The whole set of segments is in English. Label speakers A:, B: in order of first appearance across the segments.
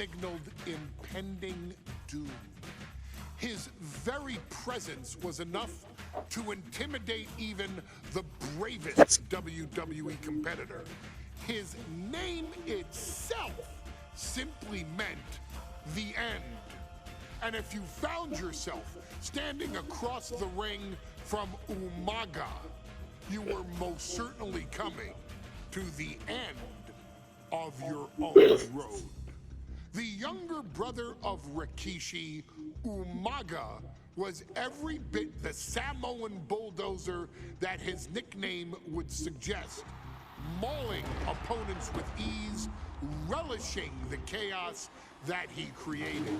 A: signaled impending doom. His very presence was enough to intimidate even the bravest WWE competitor. His name itself simply meant the end. And if you found yourself standing across the ring from Umaga, you were most certainly coming to the end of your own road. The younger brother of Rikishi, Umaga, was every bit the Samoan bulldozer that his nickname would suggest, mauling opponents with ease, relishing the chaos that he created.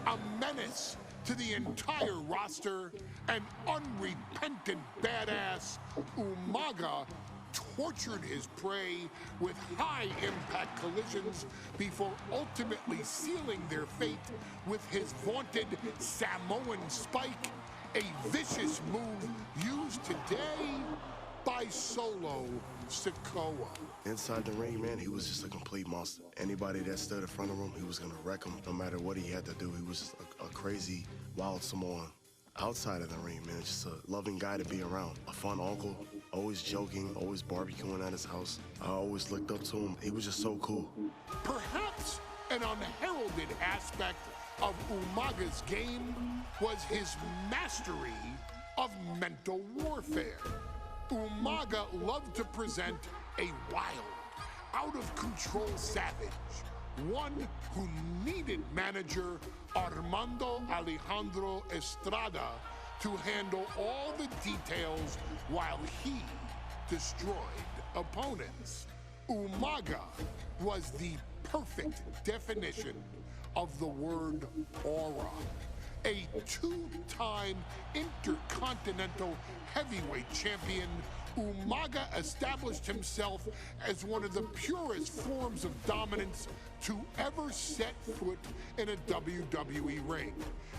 A: A menace to the entire roster, an unrepentant badass, Umaga tortured his prey with high-impact collisions before ultimately sealing their fate with his vaunted Samoan spike, a vicious move used today by Solo Sikoa.
B: Inside the ring, man, he was just a complete monster. Anybody that stood in front of him, he was gonna wreck him no matter what he had to do. He was just a crazy, wild Samoan. Outside of the ring, man, just a loving guy to be around. A fun uncle, always joking, always barbecuing at his house. I always looked up to him. He was just so cool.
A: Perhaps an unheralded aspect of Umaga's game was his mastery of mental warfare. Umaga loved to present a wild, out-of-control savage, one who needed manager Armando Alejandro Estrada to handle all the details while he destroyed opponents. Umaga was the perfect definition of the word aura. A two-time intercontinental heavyweight champion, Umaga established himself as one of the purest forms of dominance to ever set foot in a WWE ring.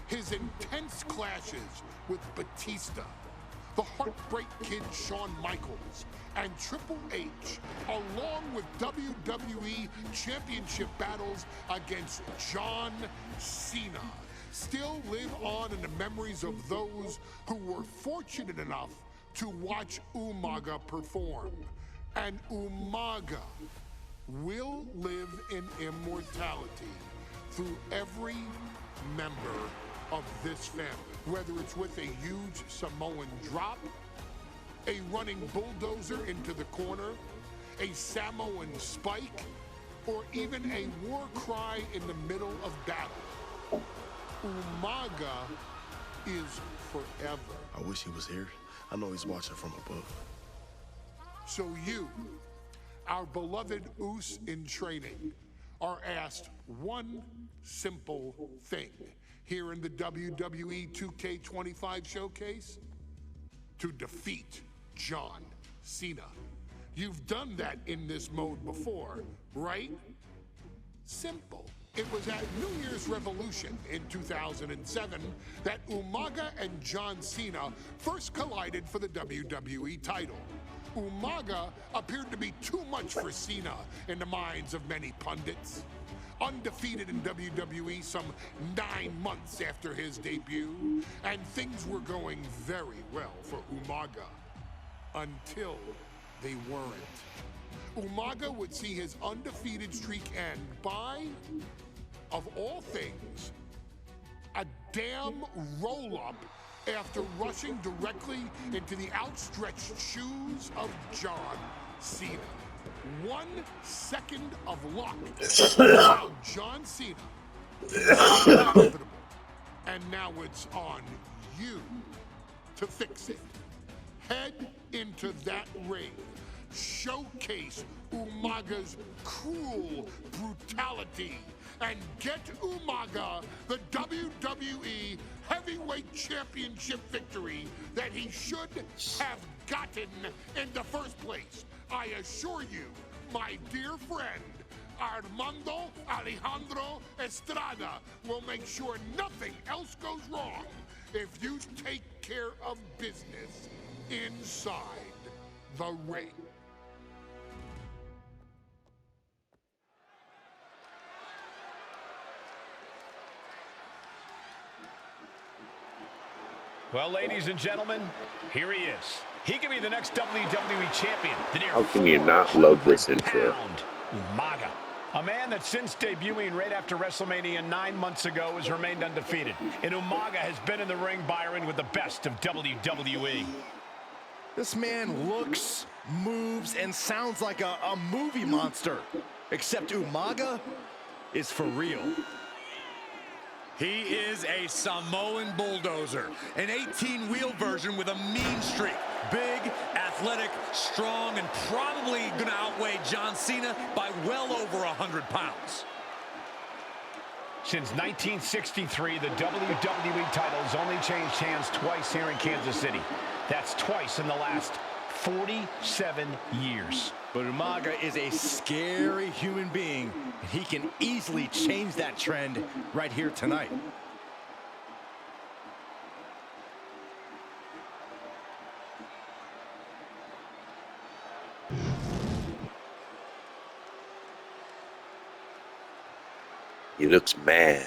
A: His intense clashes with Batista, the Heartbreak Kid Shawn Michaels, and Triple H, along with WWE Championship battles against John Cena, still live on in the memories of those who were fortunate enough to watch Umaga perform. And Umaga will live in immortality through every member of this family, whether it's with a huge Samoan drop, a running bulldozer into the corner, a Samoan spike, or even a war cry in the middle of battle. Umaga is forever.
B: I wish he was here. I know he's watching from above.
A: So you, our beloved Us in training, are asked one simple thing here in the WWE 2K25 showcase: to defeat John Cena. You've done that in this mode before, right? Simple. It was at New Year's Revolution in 2007 that Umaga and John Cena first collided for the WWE title. Umaga appeared to be too much for Cena in the minds of many pundits. Undefeated in WWE some 9 months after his debut, and things were going very well for Umaga. Until they weren't. Umaga would see his undefeated streak end by, of all things, a damn roll-up after rushing directly into the outstretched shoes of John Cena. 1 second of luck allowed John Cena inevitable. And now it's on you to fix it. Head into that ring. Showcase Umaga's cruel brutality and get Umaga the WWE Heavyweight Championship victory that he should have gotten in the first place. I assure you, my dear friend, Armando Alejandro Estrada will make sure nothing else goes wrong if you take care of business inside the ring.
C: Well, ladies and gentlemen, here he is. He can be the next WWE champion.
D: How can you not love this intro?
C: Umaga. A man that since debuting right after WrestleMania 9 months ago has remained undefeated. And Umaga has been in the ring, Byron, with the best of WWE.
E: This man looks, moves, and sounds like a movie monster. Except Umaga is for real.
F: He is a Samoan bulldozer, an 18-wheel version with a mean streak. Big, athletic, strong, and probably going to outweigh John Cena by well over 100 pounds.
C: Since 1963, the WWE title has only changed hands twice here in Kansas City. That's twice in the last 47 years.
E: But Umaga is a scary human being, and he can easily change that trend right here tonight.
D: He looks mad.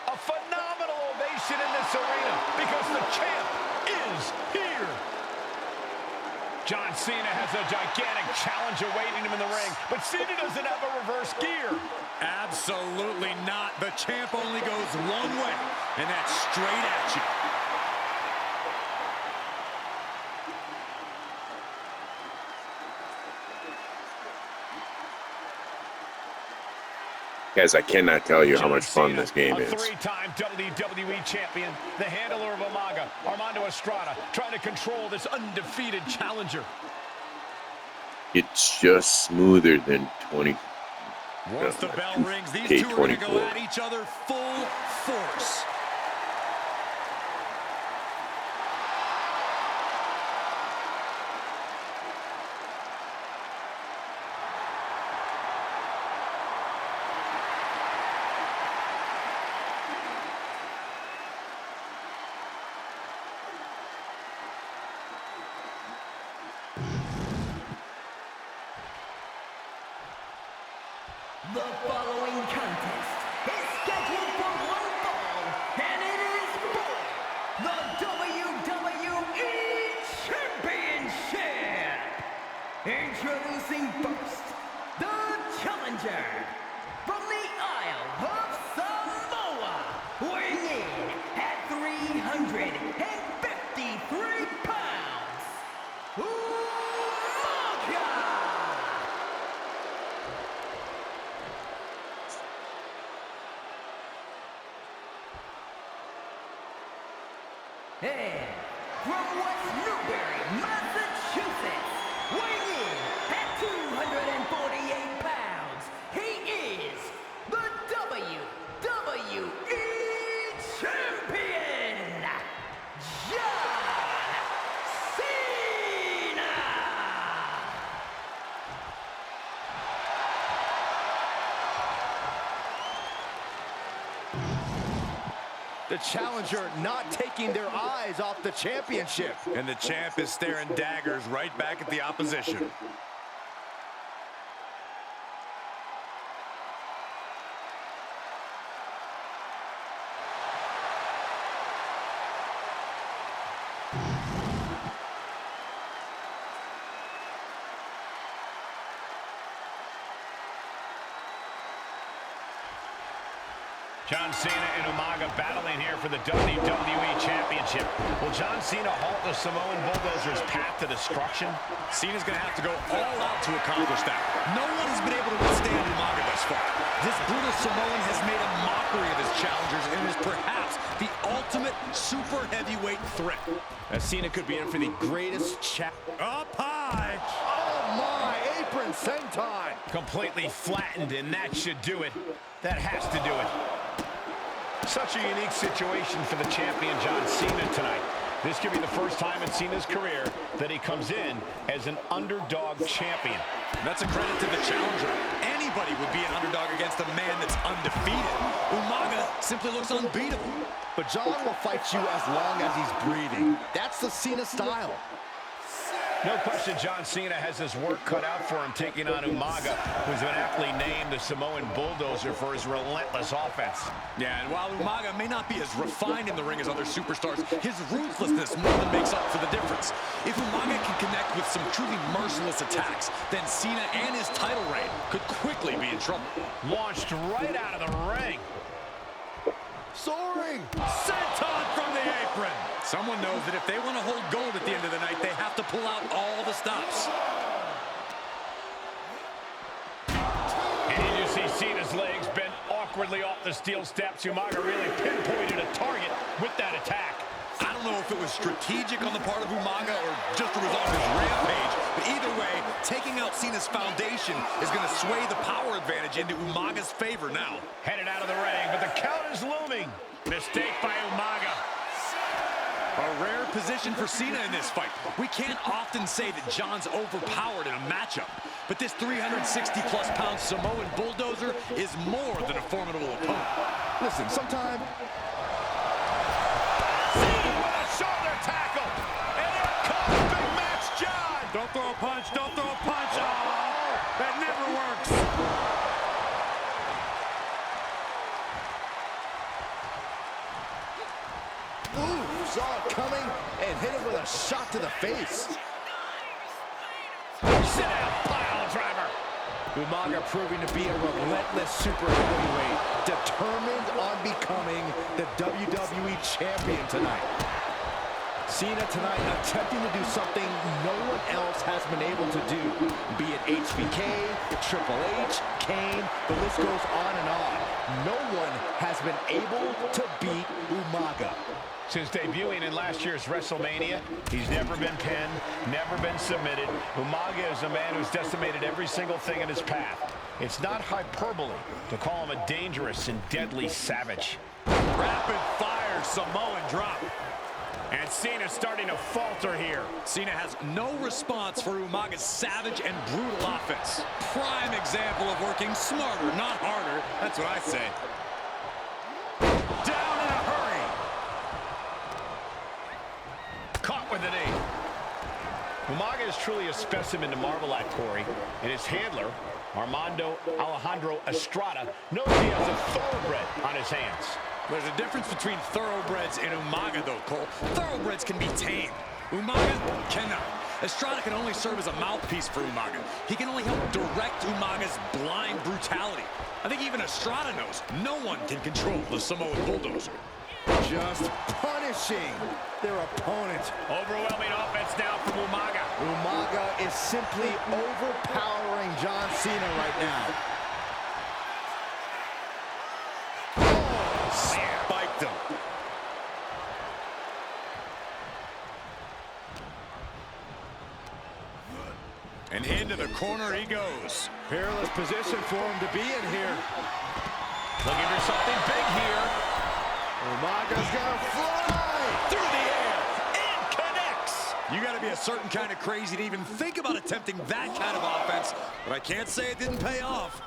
C: A phenomenal ovation in this arena because the champ is here. John Cena has a gigantic challenge awaiting him in the ring, but Cena doesn't have a reverse gear.
F: Absolutely not. The champ only goes one way, and that's straight at you.
D: Guys, I cannot tell you how much fun this game is.
C: A three-time WWE champion, the handler of Umaga, Armando Estrada, trying to control this undefeated challenger.
D: It's just smoother than 20.
F: Once the bell rings, these two are going to go at each other full force.
G: The following contest is scheduled for one fall, and it is for the WWE Championship. Introducing first, the challenger from the Isle of Samoa, weighing in at 353 pounds, Umaga. And from West Newbury, Massachusetts, weighing in at 248 pounds, he is the WWE Champion, John Cena!
E: The challenger not taking their eyes off the championship.
F: And the champ is staring daggers right back at the opposition.
C: John Cena and Umaga battling here for the WWE Championship. Will John Cena halt the Samoan Bulldozer's path to destruction?
F: Cena's going to have to go all out to accomplish that. No one has been able to withstand Umaga thus far. This brutal Samoan has made a mockery of his challengers and is perhaps the ultimate super heavyweight threat.
E: As Cena could be in for the greatest
F: Up high.
E: Oh my, apron senton.
C: Completely flattened, and that should do it. That has to do it. Such a unique situation for the champion John Cena tonight. This could be the first time in Cena's career that he comes in as an underdog champion.
F: That's a credit to the challenger. Anybody would be an underdog against a man that's undefeated. Umaga simply looks unbeatable.
E: But John will fight you as long as he's breathing. That's the Cena style.
C: No question John Cena has his work cut out for him taking on Umaga, who's been aptly named the Samoan Bulldozer for his relentless offense.
F: Yeah, and while Umaga may not be as refined in the ring as other superstars, his ruthlessness more than makes up for the difference. If Umaga can connect with some truly merciless attacks, then Cena and his title reign could quickly be in trouble.
C: Launched right out of the ring.
E: Soaring!
F: Senton from the apron. Someone knows that if they want to hold gold at the end of the night, they have to pull out all the stops.
C: And did you see Cena's legs bent awkwardly off the steel steps? Umaga really pinpointed a target with that attack.
F: I don't know if it was strategic on the part of Umaga or just a result of his rampage, but either way, taking out Cena's foundation is going to sway the power advantage into Umaga's favor now.
C: Headed out of the ring, but the count is looming. Mistake by Umaga.
F: A rare position for Cena in this fight. We can't often say that John's overpowered in a matchup, but this 360-plus pound Samoan Bulldozer is more than a formidable opponent.
E: Listen, sometimes...
C: Cena with a shoulder tackle. And here comes Big Match John.
F: Don't throw a punch, don't throw a punch. Oh, that never works.
E: Ooh, saw it coming and hit him with a shot to the face.
C: Sit down, pile driver.
E: Umaga proving to be a relentless super heavyweight, determined on becoming the WWE champion tonight. Cena tonight attempting to do something no one else has been able to do, be it HBK, Triple H, Kane, the list goes on and on. No one has been able to beat Umaga.
C: Since debuting in last year's WrestleMania, he's never been pinned, never been submitted. Umaga is a man who's decimated every single thing in his path. It's not hyperbole to call him a dangerous and deadly savage.
F: Rapid fire Samoan drop.
C: And Cena's starting to falter here.
F: Cena has no response for Umaga's savage and brutal offense. Prime example of working smarter, not harder. That's what I say. Down in a hurry.
C: Caught with an knee. Umaga is truly a specimen to marvel at, Corey. And his handler, Armando Alejandro Estrada, knows he has a thoroughbred on his hands.
F: There's a difference between thoroughbreds and Umaga, though, Cole. Thoroughbreds can be tamed. Umaga cannot. Estrada can only serve as a mouthpiece for Umaga. He can only help direct Umaga's blind brutality. I think even Estrada knows no one can control the Samoan Bulldozer.
E: Just punishing their opponent.
C: Overwhelming offense now from Umaga.
E: Umaga is simply overpowering John Cena right now.
F: Spiked him. And into the corner he goes.
E: Perilous position for him to be in here.
C: Looking for something big here.
E: Umaga's gonna fly
F: Through the air. And connects. You got to be a certain kind of crazy to even think about attempting that kind of offense. But I can't say it didn't pay off.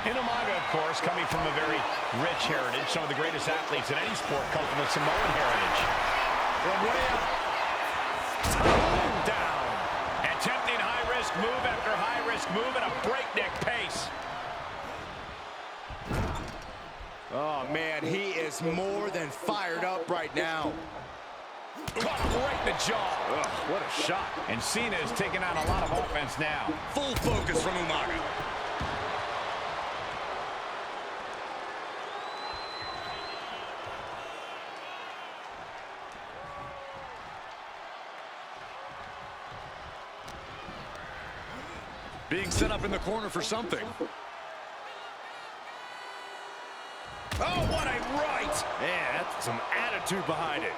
C: And Umaga, of course, coming from a very rich heritage. Some of the greatest athletes in any sport come from the Samoan heritage.
F: From way up.
C: Down. Attempting high-risk move after high-risk move at a breakneck pace.
E: Oh, man, he is more than fired up right now.
C: Caught him right in the jaw.
E: Ugh, what a shot.
C: And Cena is taking on a lot of offense now.
F: Full focus from Umaga. Being set up in the corner for something.
C: Oh, what a right!
E: Yeah, that's some attitude behind it.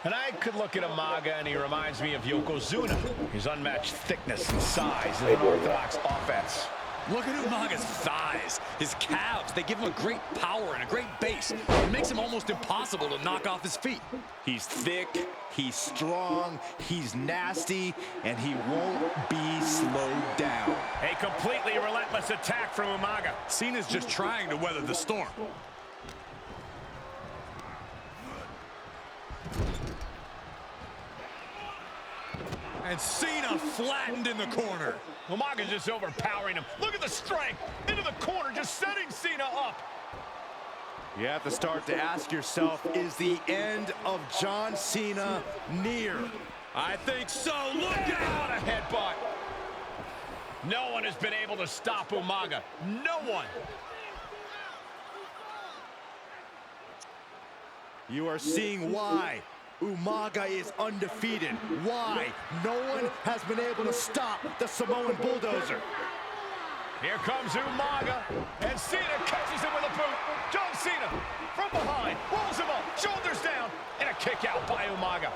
C: And I could look at Umaga, and he reminds me of Yokozuna. His unmatched thickness and size and unorthodox offense.
F: Look at Umaga's thighs, his calves. They give him a great power and a great base. It makes him almost impossible to knock off his feet.
E: He's thick, he's strong, he's nasty, and he won't be slowed down.
C: A completely relentless attack from Umaga.
F: Cena's just trying to weather the storm. And Cena flattened in the corner.
C: Umaga's just overpowering him. Look at the strength. Into the corner, just setting Cena up.
E: You have to start to ask yourself, is the end of John Cena near?
F: I think so. Look out!
C: What a headbutt. No one has been able to stop Umaga. No one.
E: You are seeing why Umaga is undefeated. Why no one has been able to stop the Samoan Bulldozer.
C: Here comes Umaga, and Cena catches him with a boot. John Cena from behind, rolls him up, shoulders down, and a kick out by Umaga.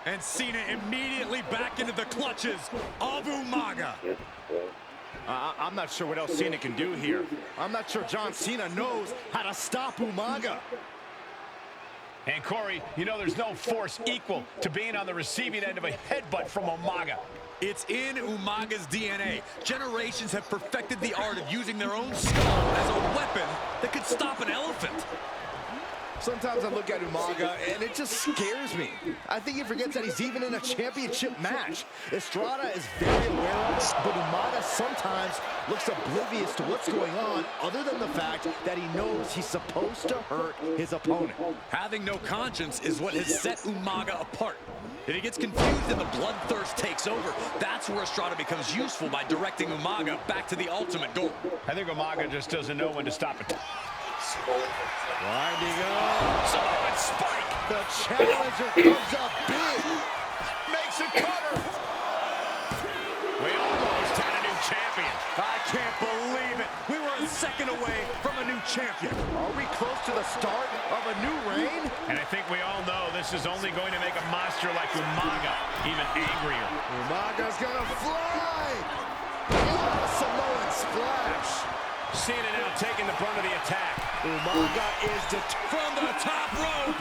F: And Cena immediately back into the clutches of Umaga.
E: I'm not sure what else Cena can do here. I'm not sure John Cena knows how to stop Umaga.
C: And Corey, you know there's no force equal to being on the receiving end of a headbutt from Umaga.
F: It's in Umaga's DNA. Generations have perfected the art of using their own skull as a weapon that could stop an elephant.
E: Sometimes I look at Umaga and it just scares me. I think he forgets that he's even in a championship match. Estrada is very aware of this, but Umaga sometimes looks oblivious to what's going on, other than the fact that he knows he's supposed to hurt his opponent.
F: Having no conscience is what has set Umaga apart. If he gets confused and the bloodthirst takes over, that's where Estrada becomes useful by directing Umaga back to the ultimate goal.
C: I think Umaga just doesn't know when to stop it.
E: Winding up.
C: Samoan spike.
E: The challenger comes up big.
C: Makes a cutter. We almost had a new champion.
E: I can't believe it.
F: We were a second away from a new champion.
E: Are we close to the start of a new reign?
C: And I think we all know this is only going to make a monster like Umaga even angrier.
E: Umaga's gonna fly. Oh, Samoan splash.
C: Cena now taking the brunt of the attack.
E: Umaga is
F: From the top rope.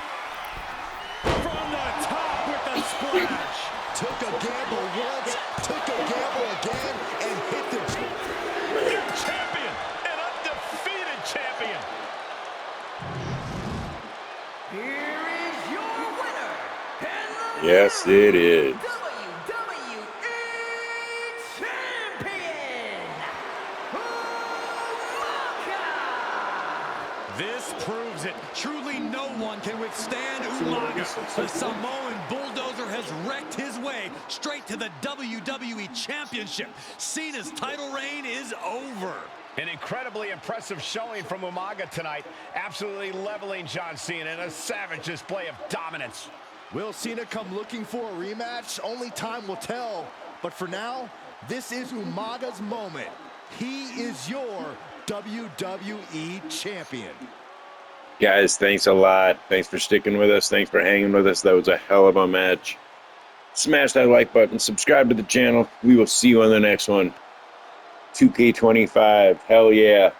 E: from the top with the splash. Took a gamble once, took a gamble again, and hit the
C: New champion, an undefeated champion.
G: Here is your winner, and the
D: Yes, it is.
G: WWE Champion, Umaga!
F: This proves it. Truly no one can withstand Umaga. The Samoan Bulldozer has wrecked his way straight to the WWE Championship. Cena's title reign is over.
C: An incredibly impressive showing from Umaga tonight, absolutely leveling John Cena in a savage display of dominance.
E: Will Cena come looking for a rematch? Only time will tell. But for now, this is Umaga's moment. He is your WWE Champion.
D: Guys, thanks a lot. Thanks for sticking with us. Thanks for hanging with us. That was a hell of a match. Smash that like button. Subscribe to the channel. We will see you on the next one. 2K25. Hell yeah.